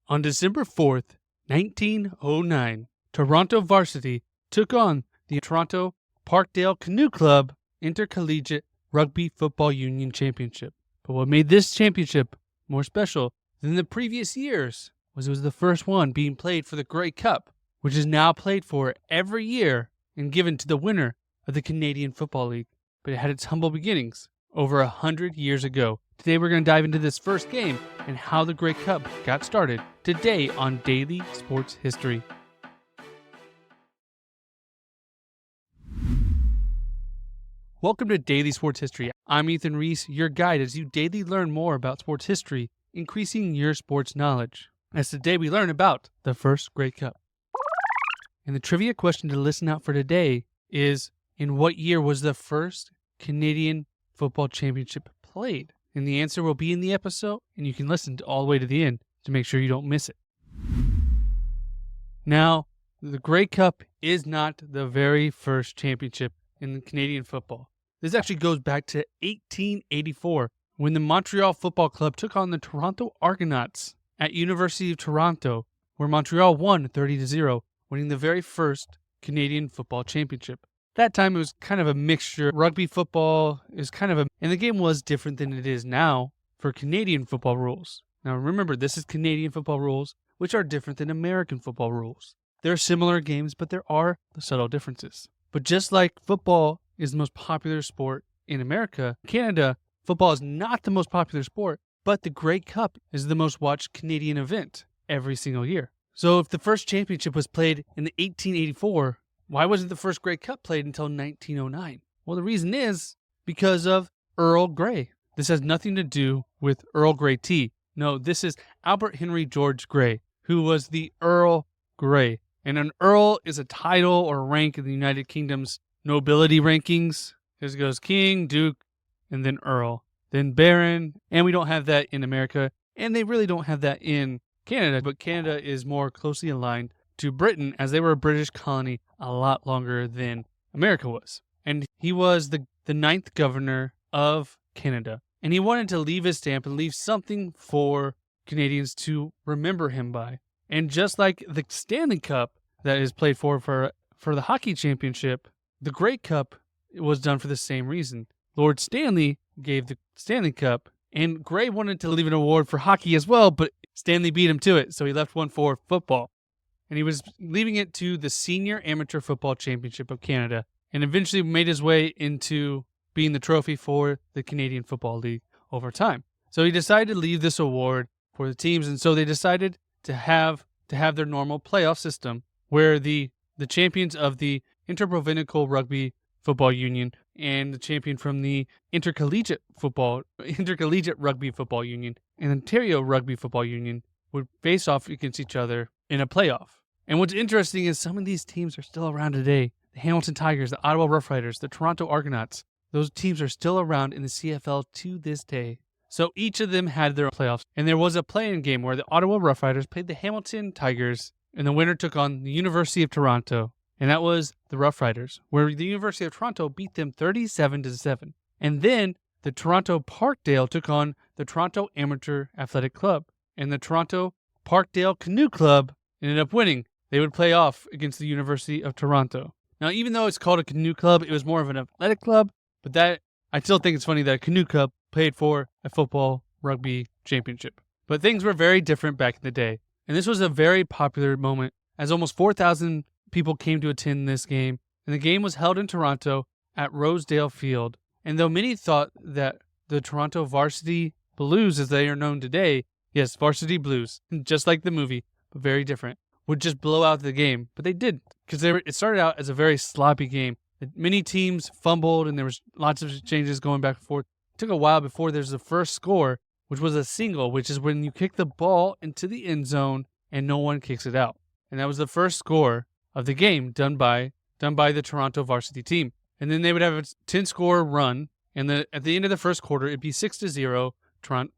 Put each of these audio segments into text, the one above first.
On December 4th, 1909, Toronto Varsity took on the Toronto Parkdale Canoe Club Intercollegiate Rugby Football Union Championship. But what made this championship more special than the previous years was it was the first one being played for the Grey Cup, which is now played for every year and given to the winner of the Canadian Football League. But it had its humble beginnings over 100 years ago. Today we're going to dive into this first game and how the Grey Cup got started today on Daily Sports History. Welcome to Daily Sports History. I'm Ethan Reese, your guide as you daily learn more about sports history, increasing your sports knowledge. As today we learn about the first Grey Cup. And the trivia question to listen out for today is, in what year was the first Canadian Football Championship played? And the answer will be in the episode, and you can listen all the way to the end to make sure you don't miss it. Now, the Grey Cup is not the very first championship in Canadian football. This actually goes back to 1884, when the Montreal Football Club took on the Toronto Argonauts at University of Toronto, where Montreal won 30-0, winning the very first Canadian football championship. That time it was kind of a mixture. Rugby football is and the game was different than it is now for Canadian football rules. Now remember, this is Canadian football rules, which are different than American football rules. They're similar games, but there are subtle differences. But just like football is the most popular sport in America, Canada, football is not the most popular sport, but the Grey Cup is the most watched Canadian event every single year. So if the first championship was played in 1884, why wasn't the first Grey Cup played until 1909? Well, the reason is because of Earl Grey. This has nothing to do with Earl Grey tea. No, this is Albert Henry George Grey, who was the Earl Grey. And an Earl is a title or rank in the United Kingdom's nobility rankings. Here goes King, Duke, and then Earl. Then Baron, and we don't have that in America, and they really don't have that in Canada, but Canada is more closely aligned to Britain, as they were a British colony a lot longer than America was. And he was the ninth governor of Canada. And he wanted to leave his stamp and leave something for Canadians to remember him by. And just like the Stanley Cup that is played for the hockey championship, the Grey Cup was done for the same reason. Lord Stanley gave the Stanley Cup, and Grey wanted to leave an award for hockey as well, but Stanley beat him to it, so he left one for football. And he was leaving it to the Senior Amateur Football Championship of Canada, and eventually made his way into being the trophy for the Canadian Football League over time. So he decided to leave this award for the teams, and so they decided to have their normal playoff system, where the champions of the Interprovincial Rugby Football Union and the champion from the Intercollegiate Rugby Football Union and Ontario Rugby Football Union would face off against each other in a playoff. And what's interesting is some of these teams are still around today. The Hamilton Tigers, the Ottawa Rough Riders, the Toronto Argonauts, those teams are still around in the CFL to this day. So each of them had their playoffs. And there was a play-in game where the Ottawa Rough Riders played the Hamilton Tigers, and the winner took on the University of Toronto. And that was the Rough Riders, where the University of Toronto beat them 37-7. And then the Toronto Parkdale took on the Toronto Amateur Athletic Club. And the Toronto Parkdale Canoe Club ended up winning. They would play off against the University of Toronto. Now, even though it's called a canoe club, it was more of an athletic club, but that I still think it's funny that a canoe club played for a football rugby championship. But things were very different back in the day. And this was a very popular moment, as almost 4,000 people came to attend this game. And the game was held in Toronto at Rosedale Field. And though many thought that the Toronto Varsity Blues, as they are known today, yes, Varsity Blues, just like the movie, but very different, would just blow out the game. But they didn't, because it started out as a very sloppy game. Many teams fumbled, and there was lots of changes going back and forth. It took a while before there's the first score, which was a single, which is when you kick the ball into the end zone and no one kicks it out. And that was the first score of the game done by the Toronto varsity team. And then they would have a 10-score run, and at the end of the first quarter, it'd be 6-0,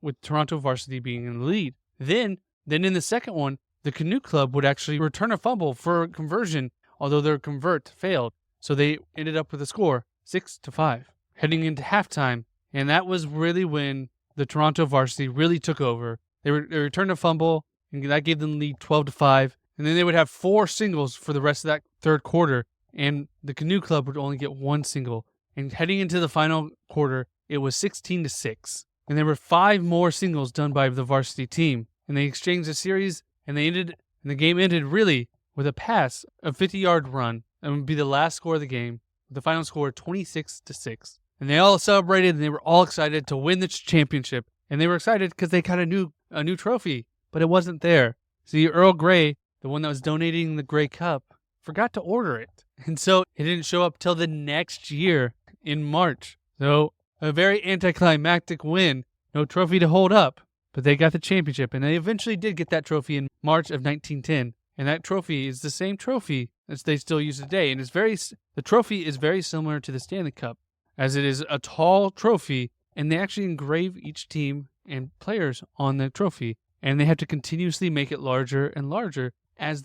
with Toronto varsity being in the lead. Then in the second one, the Canoe Club would actually return a fumble for a conversion, although their convert failed. So they ended up with a score 6-5 heading into halftime. And that was really when the Toronto varsity really took over. They returned a fumble, and that gave them the lead 12-5. And then they would have 4 singles for the rest of that third quarter, and the Canoe Club would only get 1 single. And heading into the final quarter, it was 16-6. And there were 5 more singles done by the varsity team, and they exchanged the series, and the game ended really with a pass, a 50-yard run, and would be the last score of the game, with the final score 26-6. And they all celebrated, and they were all excited to win the championship. And they were excited because they kind of knew a new trophy, but it wasn't there. See, Earl Grey, the one that was donating the Grey Cup, forgot to order it. And so it didn't show up till the next year in March. So a very anticlimactic win, no trophy to hold up, but they got the championship. And they eventually did get that trophy in March of 1910. And that trophy is the same trophy as they still use today. And the trophy is very similar to the Stanley Cup, as it is a tall trophy, and they actually engrave each team and players on the trophy. And they have to continuously make it larger and larger as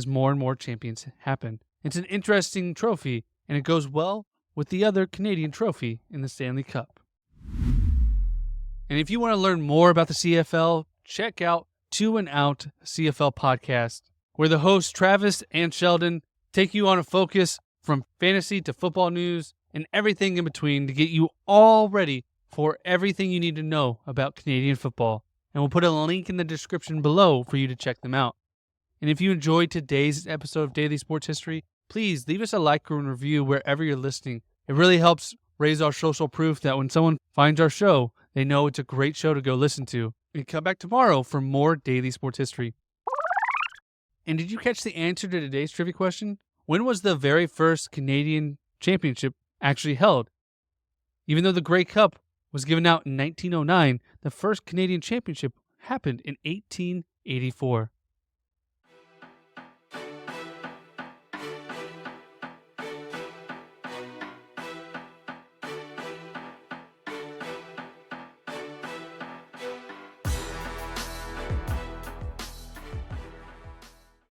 more and more champions happen. It's an interesting trophy, and it goes well with the other Canadian trophy in the Stanley Cup. And if you want to learn more about the CFL, check out Two and Out CFL podcast, where the hosts Travis and Sheldon take you on a focus from fantasy to football news and everything in between to get you all ready for everything you need to know about Canadian football. And we'll put a link in the description below for you to check them out. And if you enjoyed today's episode of Daily Sports History, please leave us a like or a review wherever you're listening. It really helps raise our social proof that when someone finds our show, they know it's a great show to go listen to. And come back tomorrow for more Daily Sports History. And did you catch the answer to today's trivia question? When was the very first Canadian championship actually held? Even though the Grey Cup was given out in 1909, the first Canadian championship happened in 1884.